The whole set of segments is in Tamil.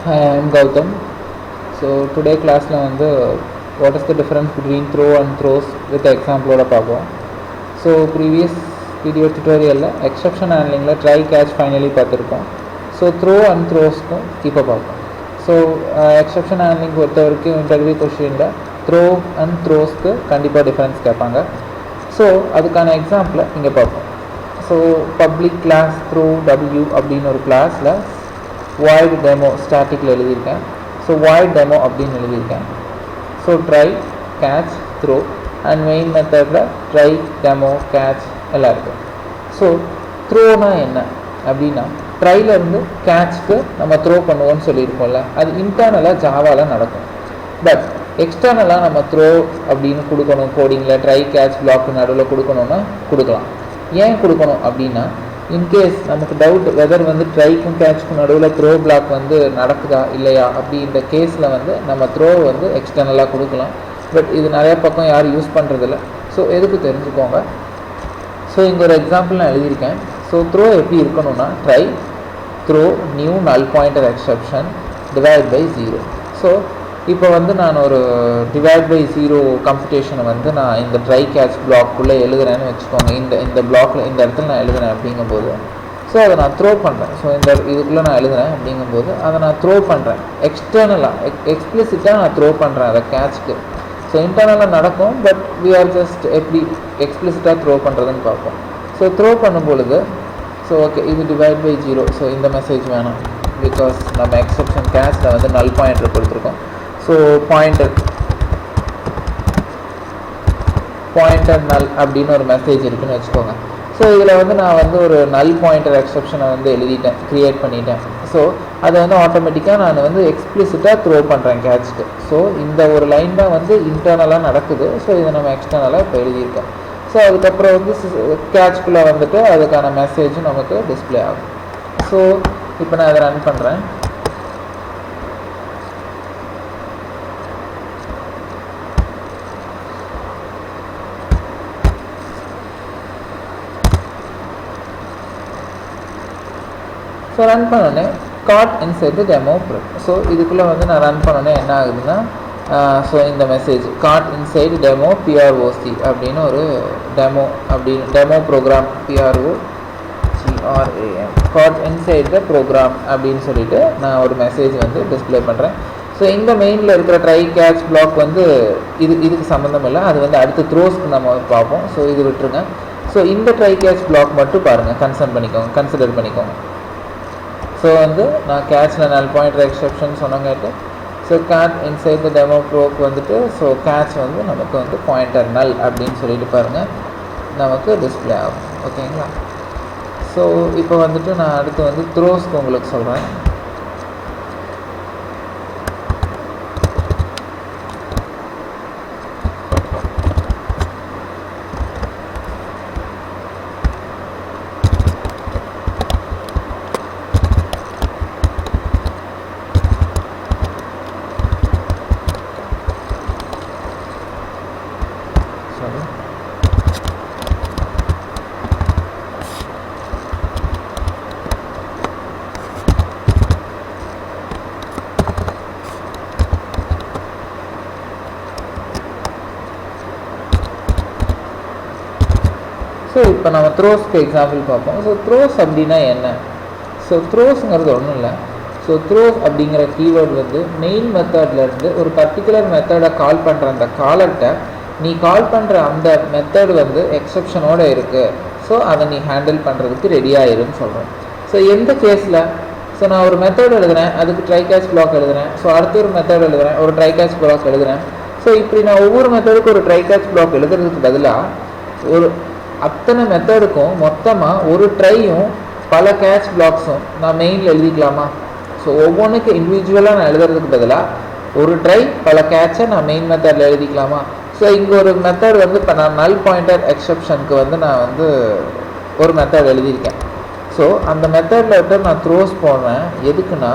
Hi, I am Gautam. So today class la வந்து what is the difference between throw and throws with the example ஓட பார்ப்போம். So previous video tutorial ல exception handling ல try catch finally பார்த்திருக்கோம். So throw and throws-க்கும் இப்போ பார்ப்போம். So exception handling பொறுத்த வரைக்கும் interview question ல throw and throws-க்கு கண்டிப்பாக difference கேட்பாங்க. So அதுக்கான example இங்கே பார்ப்போம். So public class throw w அப்படின்னு ஒரு கிளாஸில் void demo ஸ்டாட்டிக்கில் எழுதியிருக்கேன். ஸோ void demo அப்படின்னு எழுதியிருக்கேன். So try catch throw and main மெத்தடில் ட்ரை டெமோ கேட்ச் எல்லாம் இருக்குது. ஸோ த்ரோனா என்ன அப்படின்னா ட்ரைலேருந்து கேட்ச்க்கு நம்ம த்ரோ பண்ணுவோம்னு சொல்லியிருக்கோம்ல, அது இன்டர்னலாக ஜாவாவில் நடக்கும். பட் எக்ஸ்டர்னலாக நம்ம த்ரோ அப்படின்னு கொடுக்கணும், கோடிங்கில் ட்ரை கேட்ச் பிளாக் நடுவில் கொடுக்கணுன்னா கொடுக்கலாம். ஏன் கொடுக்கணும் அப்படின்னா இன்கேஸ் நமக்கு டவுட் வெதர் வந்து ட்ரைக்கும் கேட்ச்க்கும் நடுவில் த்ரோ பிளாக் வந்து நடக்குதா இல்லையா அப்படின்ற கேஸில் வந்து நம்ம த்ரோ வந்து எக்ஸ்டர்னலாக கொடுக்கலாம். பட் இது நிறைய பக்கம் யாரும் யூஸ் பண்ணுறதில்ல. ஸோ எதுக்கு தெரிஞ்சுக்கோங்க. ஸோ இங்கே ஒரு எக்ஸாம்பிள் நான் எழுதியிருக்கேன். ஸோ த்ரோ எப்படி இருக்கணும்னா try throw new null pointer exception divide by 0. So இப்போ வந்து நான் ஒரு டிவைட் பை 0 கம்ப்யூட்டேஷனை வந்து நான் இந்த ட்ரை கேட்ச் பிளாக்குள்ளே எழுதுறேன்னு வச்சுக்கோங்க. இந்த பிளாக்கில் இந்த இடத்துல நான் எழுதுறேன் அப்படிங்கும்போது ஸோ அதை நான் த்ரோ பண்ணுறேன். ஸோ இந்த இதுக்குள்ளே நான் எழுதுறேன் அப்படிங்கும்போது அதை நான் த்ரோ பண்ணுறேன். எக்ஸ்டர்னலாக எக்ஸ்பிளிசிட்டாக நான் த்ரோ பண்ணுறேன் அதை கேட்ச்க்கு. ஸோ இன்டர்னலாக நடக்கும், பட் வி ஆர் ஜஸ்ட் எப்படி எக்ஸ்பிளிசிட்டாக த்ரோ பண்ணுறதுன்னு பார்ப்போம். ஸோ த்ரோ பண்ணும் பொழுது ஸோ ஓகே இது டிவைட் பை 0. ஸோ இந்த மெசேஜ் வேணாம், பிகாஸ் நம்ம எக்ஸெப்ஷன் கேட்ச்சில் வந்து நல் பாயிண்டர் கொடுத்துருக்கோம். ஸோ பாயிண்டர் நல் அப்படின்னு ஒரு மெசேஜ் இருக்குன்னு வச்சுக்கோங்க. ஸோ இதில் வந்து நான் வந்து ஒரு நல் பாயிண்டர் எக்ஸெப்ஷனை வந்து எழுதிட்டேன், க்ரியேட் பண்ணிட்டேன். ஸோ அதை வந்து ஆட்டோமேட்டிக்காக நான் வந்து எக்ஸ்பிளிசிட்டாக த்ரோ பண்ணுறேன் கேட்ச்க்கு. ஸோ இந்த ஒரு லைன் தான் வந்து இன்டர்னலாக நடக்குது. ஸோ இதை நம்ம எக்ஸ்டர்னலாக இப்போ எழுதியிருக்கேன். ஸோ அதுக்கப்புறம் வந்து கேட்ச்குள்ளே வந்துட்டு அதுக்கான மெசேஜும் நமக்கு டிஸ்பிளே ஆகும். ஸோ இப்போ நான் அதை ரன் பண்ணுறேன். ஸோ ரன் பண்ணோன்னே got inside the demo pro. So இதுக்குள்ளே வந்து நான் ரன் பண்ணோன்னே என்ன ஆகுதுன்னா ஸோ இந்த message got inside demo P R O C அப்படின்னு ஒரு டெமோ அப்படின்னு demo program P R O G R A M got inside the program அப்படின்னு சொல்லிட்டு நான் ஒரு மெசேஜ் வந்து டிஸ்பிளே பண்ணுறேன். ஸோ இந்த மெயினில் இருக்கிற ட்ரை கேட்ச் பிளாக் வந்து இதுக்கு சம்மந்தம் இல்லை, அது வந்து அடுத்த த்ரோஸ்க்கு நம்ம பார்ப்போம். ஸோ இது விட்டுருங்க. ஸோ இந்த ட்ரை கேட்ச் பிளாக் மட்டும் பாருங்கள், கன்சிடர் பண்ணிக்கோங்க. ஸோ வந்து நான் கேட்ச்சில் நல் பாயிண்டர் எக்ஸெப்ஷன் சொன்னங்காட்டு so got inside the demo ப்ரோக்கு வந்துட்டு ஸோ கேட்ச் வந்து நமக்கு வந்து பாயிண்டர் நல் அப்படின்னு சொல்லிட்டு பாருங்கள் நமக்கு டிஸ்பிளே ஆகும். ஓகேங்களா? ஸோ இப்போ வந்துட்டு நான் அடுத்து வந்து த்ரோஸ்க்கு உங்களுக்கு சொல்கிறேன். ஸோ இப்போ நம்ம த்ரோஸ்க்கு எக்ஸாம்பிள் பார்ப்போம். ஸோ த்ரோஸ் அப்படின்னா என்ன? ஸோ த்ரோஸுங்கிறது ஒன்றும் இல்லை. ஸோ த்ரோஸ் அப்படிங்கிற கீவேர்டு வந்து மெயின் மெத்தட்லேருந்து ஒரு பர்டிகுலர் மெத்தடை கால் பண்ணுற அந்த காலர்கிட்ட நீ கால் பண்ணுற அந்த மெத்தட் வந்து எக்ஸெப்ஷனோடு இருக்குது, ஸோ அதை நீ ஹேண்டில் பண்ணுறதுக்கு ரெடியாகிருன்னு சொல்கிறேன். ஸோ எந்த கேஸில் ஸோ நான் ஒரு மெத்தட் எழுதுகிறேன், அதுக்கு ட்ரை கேட்ச் பிளாக் எழுதுகிறேன். ஸோ அடுத்த ஒரு மெத்தட் எழுதுகிறேன், ஒரு ட்ரை கேட்ச் பிளாக் எழுதுகிறேன். ஸோ இப்படி நான் ஒவ்வொரு மெத்தடுக்கும் ஒரு ட்ரை கேட்ச் பிளாக் எழுதுறதுக்கு பதிலாக ஒரு அத்தனை மெத்தடுக்கும் மொத்தமாக ஒரு ட்ரையும் பல கேட்ச் பிளாக்ஸும் நான் மெயினில் எழுதிக்கலாமா? ஸோ ஒவ்வொன்றுக்கு இண்டிவிஜுவலாக நான் எழுதுறதுக்கு பதிலாக ஒரு ட்ரை பல கேட்சை நான் மெயின் மெத்தடில் எழுதிக்கலாமா? ஸோ இங்கே ஒரு மெத்தட் வந்து இப்போ நான் நல் பாயிண்டர் எக்ஸெப்ஷனுக்கு வந்து நான் வந்து ஒரு மெத்தட் எழுதியிருக்கேன். ஸோ அந்த மெத்தடில் விட்டு நான் த்ரோஸ் போடுறேன். எதுக்குன்னா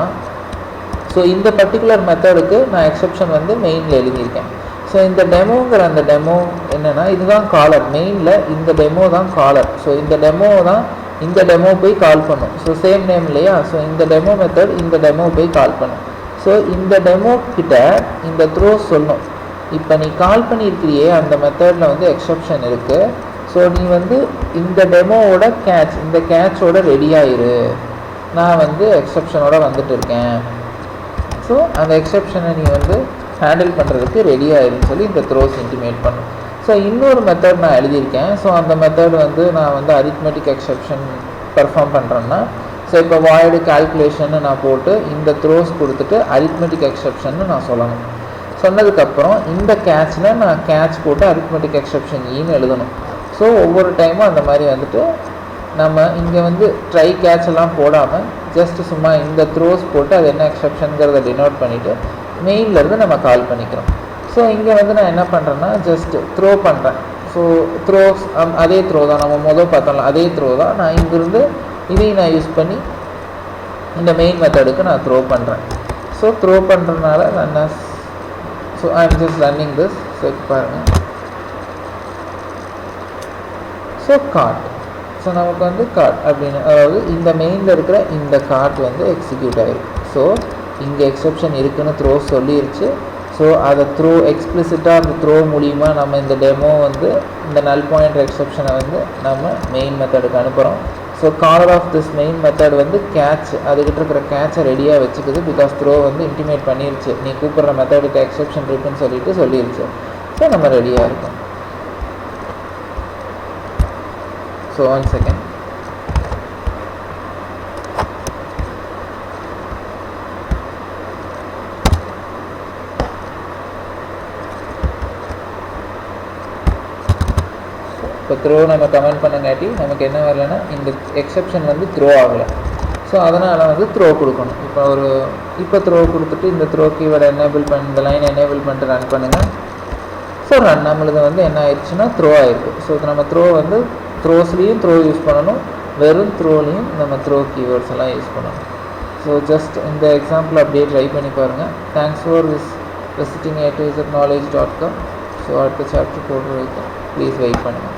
ஸோ இந்த பர்டிகுலர் மெத்தடுக்கு நான் எக்ஸெப்ஷன் வந்து மெயினில் எழுதியிருக்கேன். ஸோ இந்த டெமோங்கிற அந்த டெமோ என்னென்னா இதுதான் காலர், மெயினில் இந்த டெமோ தான் காலர். ஸோ இந்த டெமோ தான் இந்த டெமோ போய் கால் பண்ணும். ஸோ சேம் நேம் இல்லையா? ஸோ இந்த டெமோ மெத்தட் இந்த டெமோ போய் கால் பண்ணும். ஸோ இந்த டெமோ கிட்ட இந்த த்ரோ சொல்லணும், இப்போ நீ கால் பண்ணியிருக்கிறியே அந்த மெத்தடில் வந்து எக்ஸப்ஷன் இருக்குது, ஸோ நீ வந்து இந்த டெமோவோட கேட்ச், இந்த கேட்சோட ரெடியாயிரு, நான் வந்து எக்ஸப்ஷனோட வந்துட்டு இருக்கேன், ஸோ அந்த எக்ஸப்ஷனை நீ வந்து ஹேண்டில் பண்ணுறதுக்கு ரெடியாயிருன்னு சொல்லி இந்த த்ரோஸ் இன்டிமேட் பண்ணும். ஸோ இன்னொரு மெத்தட் நான் எழுதியிருக்கேன். ஸோ அந்த மெத்தட் வந்து நான் வந்து அரித்மெட்டிக் எக்ஸப்ஷன் பெர்ஃபார்ம் பண்ணுறேன்னா, ஸோ இப்போ வாய்டு கால்குலேஷன்னு நான் போட்டு இந்த த்ரோஸ் கொடுத்துட்டு அரித்மெட்டிக் எக்ஸப்ஷன்னு நான் சொல்லணும். சொன்னதுக்கப்புறம் இந்த கேட்சில் நான் கேட்ச் போட்டு அரித்மெட்டிக் எக்ஸப்ஷன் ஈன்னு எழுதணும். ஸோ ஒவ்வொரு டைமும் அந்த மாதிரி வந்துட்டு நம்ம இங்கே வந்து ட்ரை கேட்ச் எல்லாம் போடாமல் ஜஸ்ட் சும்மா இந்த த்ரோஸ் போட்டு அது என்ன எக்ஸப்ஷனுங்கிறத டினோட் பண்ணிவிட்டு மெயின்லேருந்து நம்ம கால் பண்ணிக்கிறோம். ஸோ இங்கே வந்து நான் என்ன பண்ணுறேன்னா ஜஸ்ட் த்ரோ பண்ணுறேன். ஸோ த்ரோஸ் அதே த்ரோ தான், நம்ம முதல் பார்த்தோம்ல அதே த்ரோ தான், நான் இங்கிருந்து இதையும் நான் யூஸ் பண்ணி இந்த மெயின் மெத்தடுக்கு நான் த்ரோ பண்ணுறேன். ஸோ த்ரோ பண்ணுறதுனால நான் so I am just running this. So பாருங்கள், ஸோ கார்ட், ஸோ நமக்கு வந்து கார்ட் அப்படின்னு, அதாவது இந்த மெயினில் இருக்கிற இந்த கார்ட் வந்து எக்ஸிக்யூட் ஆகிருக்கு. ஸோ இங்கே எக்ஸப்ஷன் இருக்குன்னு த்ரோ சொல்லிருச்சு. ஸோ அதை த்ரோ எக்ஸ்பிளிசிட்டாக அந்த த்ரோ மூலிமா நம்ம இந்த டெமோ வந்து இந்த நல் பாயிண்ட் எக்ஸப்ஷனை வந்து நம்ம மெயின் மெத்தடுக்கு அனுப்புகிறோம். So caller of this main method வந்து கேட்ச், அதுக்கிட்ட இருக்கிற கேட்சை ரெடியாக வச்சுக்குது. பிகாஸ் த்ரோ வந்து இன்டிமேட் பண்ணிருச்சு, நீ கூப்பிட்ற மெத்தடுக்கு எக்ஸப்ஷன் இருக்குன்னு சொல்லிடுச்சு. ஸோ நம்ம ரெடியாக இருக்கோம். So 1 second. இப்போ த்ரோ நம்ம கமெண்ட் பண்ணங்காட்டி நமக்கு என்ன வரலைன்னா இந்த எக்ஸப்ஷன் வந்து த்ரோ ஆகலை. ஸோ அதனால் வந்து த்ரோ கொடுக்கணும். இப்போ த்ரோ கொடுத்துட்டு இந்த த்ரோ கீவேர்டை எனேபிள் பண்ணி இந்த லைன் எனேபிள் பண்ணிட்டு ரன் பண்ணுங்கள். ஸோ ரன் நம்மளுக்கு வந்து என்ன ஆயிடுச்சுன்னா த்ரோ ஆகிருக்கு. ஸோ இது நம்ம த்ரோ வந்து த்ரோஸ்லேயும் த்ரோ யூஸ் பண்ணணும், வெறும் த்ரோலையும் நம்ம த்ரோ கீவேர்ட்ஸ் எல்லாம் யூஸ் பண்ணணும். ஸோ ஜஸ்ட் இந்த எக்ஸாம்பிள் அப்படியே ட்ரை பண்ணி பாருங்கள். Thanks for visiting A to Z knowledge.com. So அடுத்த சாப்டர் போட்டு வைக்கும், ப்ளீஸ் வெயிட் பண்ணுங்கள்.